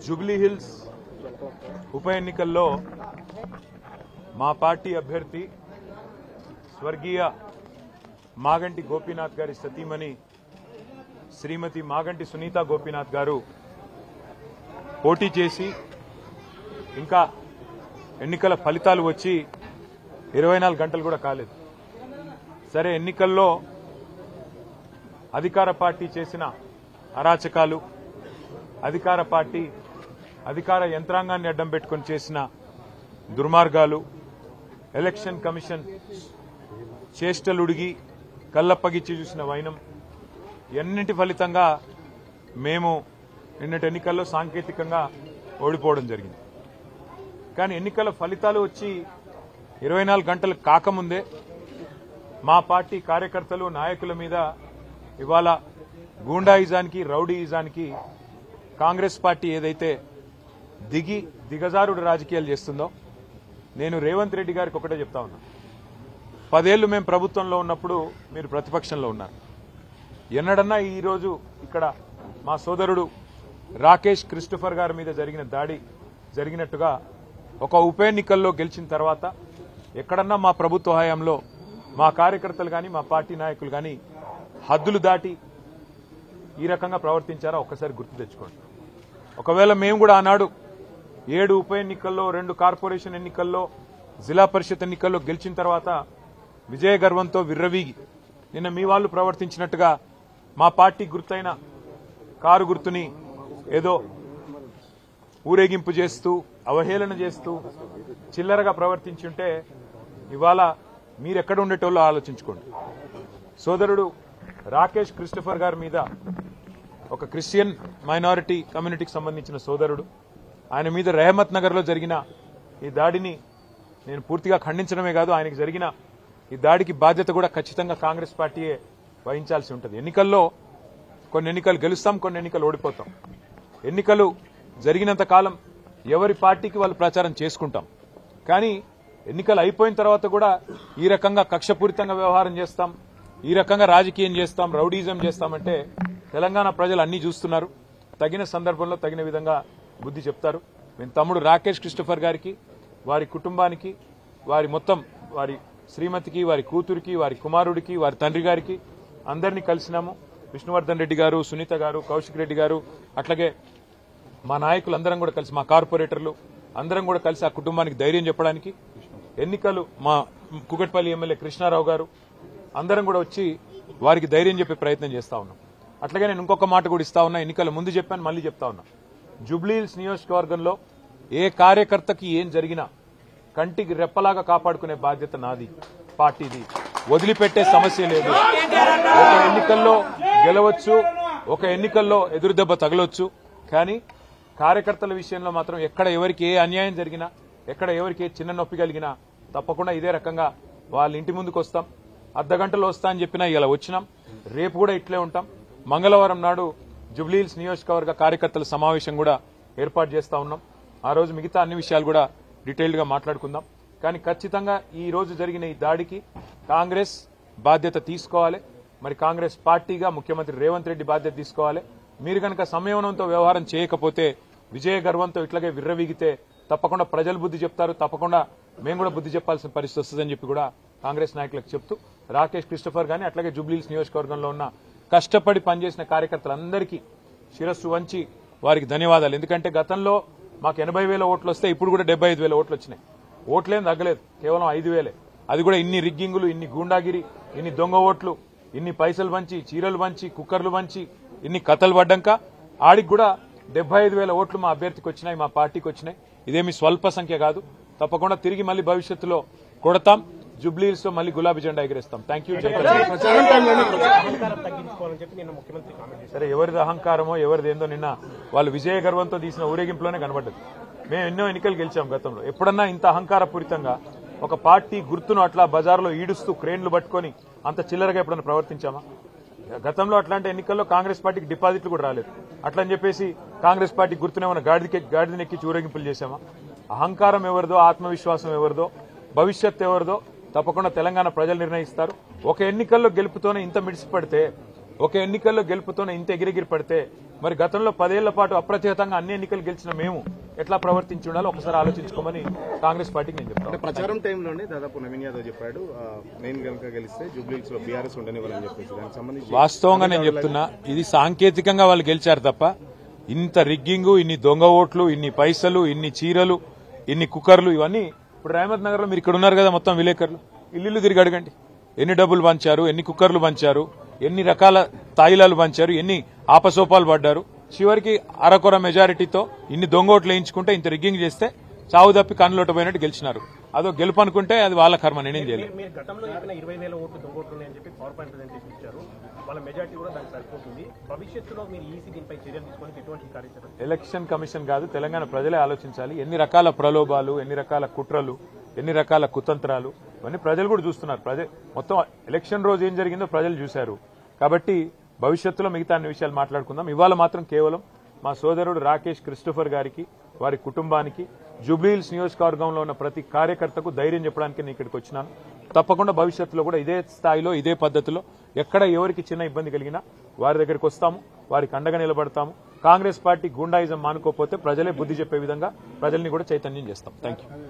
Jubilee hills ఉప ఎన్నికల్లో మా పార్టీ అభ్యర్థి స్వర్గీయ మాగంటి గోపీనాథ్ గారి సతీమణి శ్రీమతి మాగంటి సునీత గోపీనాథ్ గారు పోటీ చేసి ఇంకా ఎన్నికల ఫలితాలు వచ్చి 24 గంటలు కూడా కాలేదు. సరే, ఎన్నికల్లో అధికార పార్టీ చేసిన అరాచకాలు, అధికార యంత్రాంగాన్ని అడ్డం పెట్టుకుని చేసిన దుర్మార్గాలు, ఎలక్షన్ కమిషన్ చేష్టలుడిగి కళ్ళప్పగిచ్చి చూసిన వైనం, ఎన్నింటి ఫలితంగా మేము నిన్నటి ఎన్నికల్లో సాంకేతికంగా ఓడిపోవడం జరిగింది. కానీ ఎన్నికల ఫలితాలు వచ్చి 24 గంటలు కాకముందే మా పార్టీ కార్యకర్తలు, నాయకుల మీద ఇవాళ గూండాయిజానికి, రౌడీయిజానికి కాంగ్రెస్ పార్టీ ఏదైతే దిగజారుడు రాజకీయాలు చేస్తుందో, నేను రేవంత్ రెడ్డి గారికి ఒకటే చెప్తా ఉన్నా. 10 ఏళ్లు మేము ప్రభుత్వంలో ఉన్నప్పుడు మీరు ప్రతిపక్షంలో ఉన్నారు. ఎన్నడన్నా ఈరోజు ఇక్కడ మా సోదరుడు రాకేష్ క్రిస్టోఫర్ గారి మీద జరిగిన దాడి జరిగినట్టుగా ఒక ఉప ఎన్నికల్లో గెలిచిన తర్వాత ఎక్కడన్నా మా ప్రభుత్వ హయాంలో మా కార్యకర్తలు కానీ, మా పార్టీ నాయకులు కానీ హద్దులు దాటి ఈ రకంగా ప్రవర్తించారా ఒక్కసారి గుర్తు తెచ్చుకోండి. ఒకవేళ మేము కూడా ఆనాడు 7 ఉప ఎన్నికల్లో, 2 కార్పొరేషన్ ఎన్నికల్లో, జిల్లా పరిషత్ ఎన్నికల్లో గెలిచిన తర్వాత విజయ గర్వంతో విర్రవీగి నిన్న మీ వాళ్ళు ప్రవర్తించినట్టుగా మా పార్టీ గుర్తైన కారు గుర్తుని ఏదో ఊరేగింపు చేస్తూ, అవహేళన చేస్తూ చిల్లరగా ప్రవర్తించుంటే ఇవాళ మీరెక్కడ ఉండేటోళ్ళో ఆలోచించుకోండి. సోదరుడు రాకేష్ క్రిస్టోఫర్ గారి మీద, ఒక క్రిస్టియన్ మైనారిటీ కమ్యూనిటీకి సంబంధించిన సోదరుడు, ఆయన మీద రెహమత్ నగర్ లో జరిగిన ఈ దాడిని నేను పూర్తిగా ఖండించడమే కాదు, ఆయనకి జరిగిన ఈ దాడికి బాధ్యత కూడా ఖచ్చితంగా కాంగ్రెస్ పార్టీయే వహించాల్సి ఉంటుంది. ఎన్నికల్లో కొన్ని ఎన్నికలు గెలుస్తాం, కొన్ని ఎన్నికలు ఓడిపోతాం. ఎన్నికలు జరిగినంత కాలం ఎవరి పార్టీకి వాళ్ళు ప్రచారం చేసుకుంటాం. కానీ ఎన్నికలు అయిపోయిన తర్వాత కూడా ఈ రకంగా కక్షపూరితంగా వ్యవహారం చేస్తాం, ఈ రకంగా రాజకీయం చేస్తాం, రౌడీజం చేస్తామంటే తెలంగాణ ప్రజలు అన్ని చూస్తున్నారు. తగిన సందర్భంలో తగిన విధంగా బుద్ధి చెప్తారు. మేము తమ్ముడు రాకేష్ క్రిస్టోఫర్ గారికి, వారి కుటుంబానికి, వారి శ్రీమతికి, వారి కూతురికి, వారి కుమారుడికి, వారి తండ్రి గారికి అందరినీ కలిసినాము. విష్ణువర్ధన్ రెడ్డి గారు, సునీత గారు, కౌశిక్ రెడ్డి గారు, అట్లాగే మా నాయకులందరం కూడా కలిసి, మా కార్పొరేటర్లు అందరం కూడా కలిసి ఆ కుటుంబానికి ధైర్యం చెప్పడానికి, ఎన్నికలు మా కూకట్పల్లి ఎమ్మెల్యే కృష్ణారావు గారు అందరం కూడా వచ్చి వారికి ధైర్యం చెప్పే ప్రయత్నం చేస్తా ఉన్నాం. అట్లాగే నేను ఇంకొక మాట కూడా ఇస్తా ఉన్నా, ఎన్నికల ముందు చెప్పాను, మళ్ళీ చెప్తా ఉన్నా. జూబ్లీహిల్స్ నియోజకవర్గంలో ఏ కార్యకర్తకి ఏం జరిగినా కంటికి రెప్పలాగా కాపాడుకునే బాధ్యత నాది, పార్టీది. వదిలిపెట్టే సమస్య లేదు. ఒక ఎన్నికల్లో గెలవచ్చు, ఒక ఎన్నికల్లో ఎదురుదెబ్బ తగలొచ్చు, కానీ కార్యకర్తల విషయంలో మాత్రం ఎక్కడ ఎవరికి ఏ అన్యాయం జరిగినా, ఎక్కడ ఎవరికి ఏ చిన్న నొప్పి కలిగినా తప్పకుండా ఇదే రకంగా వాళ్ళ ఇంటి ముందుకు వస్తాం. అర్ధగంటలో వస్తా అని చెప్పినా ఇలా వచ్చినాం. రేపు కూడా ఇట్లే ఉంటాం. మంగళవారం నాడు జూబ్లీహిల్స్ నియోజకవర్గ కార్యకర్తల సమావేశం కూడా ఏర్పాటు చేస్తా ఉన్నాం. ఆ రోజు మిగతా అన్ని విషయాలు కూడా డీటెయిల్డ్ గా మాట్లాడుకుందాం. కానీ ఖచ్చితంగా ఈ రోజు జరిగిన ఈ దాడికి కాంగ్రెస్ బాధ్యత తీసుకోవాలి. మరి కాంగ్రెస్ పార్టీగా ముఖ్యమంత్రి రేవంత్ రెడ్డి బాధ్యత తీసుకోవాలి. మీరు కనుక సంయమనంతో వ్యవహారం చేయకపోతే, విజయ గర్వంతో ఇట్లాగే విర్రవీగితే తప్పకుండా ప్రజలు బుద్ధి చెప్తారు, తప్పకుండా మేము కూడా బుద్ధి చెప్పాల్సిన పరిస్థితి వస్తుందని చెప్పి కూడా కాంగ్రెస్ నాయకులకు చెప్తూ, రాకేష్ క్రిస్టోఫర్ గాని అట్లాగే జూబ్లీహిల్స్ నియోజకవర్గంలో ఉన్న కష్టపడి పనిచేసిన కార్యకర్తలందరికీ శిరస్సు వంచి వారికి ధన్యవాదాలు. ఎందుకంటే గతంలో మాకు 80,000 ఓట్లు వస్తే ఇప్పుడు కూడా 75,000 ఓట్లు వచ్చినాయి. ఓట్లేం తగ్గలేదు, కేవలం 5,000. అది కూడా ఇన్ని రిగ్గింగులు, ఇన్ని గూండాగిరి, ఇన్ని దొంగ ఓట్లు, ఇన్ని పైసలు పంచి, చీరలు పంచి, కుక్కర్లు పంచి, ఇన్ని కథలు పడ్డాక ఆడికి కూడా 75,000 ఓట్లు మా అభ్యర్థికి వచ్చినాయి, మా పార్టీకి వచ్చినాయి. ఇదేమి స్వల్ప సంఖ్య కాదు. తప్పకుండా తిరిగి మళ్ళీ భవిష్యత్తులో కొడతాం. జూబ్లీహిల్స్ లో మళ్ళీ గులాబీ జెండా ఎగిరేస్తాం. Thank you. సరే, ఎవరిది అహంకారమో ఎవరిది ఏందో నిన్న వాళ్ళు విజయ గర్వంతో తీసిన ఊరేగింపులోనే కనబడ్డది. మేము ఎన్నో ఎన్నికలు గెలిచాం గతంలో. ఎప్పుడన్నా ఇంత అహంకారపూరితంగా ఒక పార్టీ గుర్తును అట్లా బజార్లో ఈడుస్తూ క్రేన్లు పట్టుకొని అంత చిల్లరగా ఎప్పుడన్నా ప్రవర్తించామా? గతంలో అట్లాంటి ఎన్నికల్లో కాంగ్రెస్ పార్టీకి డిపాజిట్లు కూడా రాలేదు. అట్లా అని చెప్పేసి కాంగ్రెస్ పార్టీ గుర్తునేమన్నా గాడిదనెక్కి ఊరేగింపులు చేశామా? అహంకారం ఎవరిదో, ఆత్మవిశ్వాసం ఎవరిదో, భవిష్యత్ ఎవరిదో తప్పకుండా తెలంగాణ ప్రజలు నిర్ణయిస్తారు. ఒక ఎన్నికల్లో గెలుపుతోనే ఇంత మిడిసిపడితే, ఒక ఎన్నికల్లో గెలుపుతోనే ఇంత ఎగిరెగిరి పడితే మరి గతంలో 10 ఏళ్ల పాటు అప్రతిహతంగా అన్ని ఎన్నికలు గెలిచిన మేము ఎట్లా ప్రవర్తించి ఉండాలో ఒకసారి ఆలోచించుకోమని కాంగ్రెస్ పార్టీకి నేను చెప్తాను. ప్రచారం టైంలోనే దాదాపు నవీన్ యాదవ్ చెప్పాడు, నేను కనుక గెలిస్తే జూబ్లీహిల్స్ లో బీఆర్ఎస్ ఉండనివ్వాలని చెప్పేసి. దానికి సంబంధించి వాస్తవంగా నేను చెప్తున్నా, ఇది సాంకేతికంగా వాళ్ళు గెలిచారు తప్ప ఇంత రిగ్గింగు, ఇన్ని దొంగ ఓట్లు, ఇన్ని పైసలు, ఇన్ని చీరలు, ఇన్ని కుక్కర్లు, ఇవన్నీ ఇప్పుడు రేమత్ నగర్ లో మీరు ఇక్కడ ఉన్నారు కదా, మొత్తం విలేకరులు ఇల్లు తిరిగి అడగండి. ఎన్ని డబ్బులు పంచారు, ఎన్ని కుక్కర్లు పంచారు, ఎన్ని రకాల తాయిలాలు పంచారు, ఎన్ని ఆపసోపాలు పడ్డారు. చివరికి అరకొర మెజారిటీతో ఇన్ని దొంగోట్లు వేయించుకుంటే ఇంత రిగ్గింగ్ చేస్తే చావు తప్పి కన్నులోట పోయినట్టు గెలిచినారు. అదో గెలుపు అనుకుంటే అది వాళ్ళ కర్మ, నేనేం చేయలేదు. మీరు గతంలో చెప్పిన 20,000 ఓట్లు దొంగోట్లు ఉన్నాయని చెప్పి పవర్ పాయింట్ ప్రెజెంటేషన్ ఇచ్చారు. వాళ్ళ మెజారిటీ కూడా దానికి సరిపోతుంది. భవిష్యత్తులో మీరు ఈసీ దీనిపై చర్యలు తీసుకొని ఎటువంటి కార్యాచరణ? ఎలక్షన్ కమిషన్ కాదు, తెలంగాణ ప్రజలే ఆలోచించాలి. ఎన్ని రకాల ప్రలోభాలు, ఎన్ని రకాల కుట్రలు, ఎన్ని రకాల కుతంత్రాలు, ఇవన్నీ ప్రజలు కూడా చూస్తున్నారు. మొత్తం ఎలక్షన్ రోజు ఏం జరిగిందో ప్రజలు చూశారు. కాబట్టి భవిష్యత్తులో మిగతా అన్ని విషయాలు మాట్లాడుకుందాం. ఇవాళ మాత్రం కేవలం మా సోదరుడు రాకేష్ క్రిస్టోఫర్ గారికి, వారి కుటుంబానికి, జూబ్లీహిల్స్ నియోజకవర్గంలో ఉన్న ప్రతి కార్యకర్తకు ధైర్యం చెప్పడానికి నేను ఇక్కడికి వచ్చినాను. తప్పకుండా భవిష్యత్తులో కూడా ఇదే స్థాయిలో, ఇదే పద్ధతిలో ఎక్కడ ఎవరికి చిన్న ఇబ్బంది కలిగినా వారి దగ్గరికి వస్తాము, వారికి అండగా నిలబడతాము. కాంగ్రెస్ పార్టీ గూండాయిజం మానుకోకపోతే ప్రజలే బుద్ధి చెప్పే విధంగా ప్రజల్ని కూడా చైతన్యం చేస్తాం. Thank you.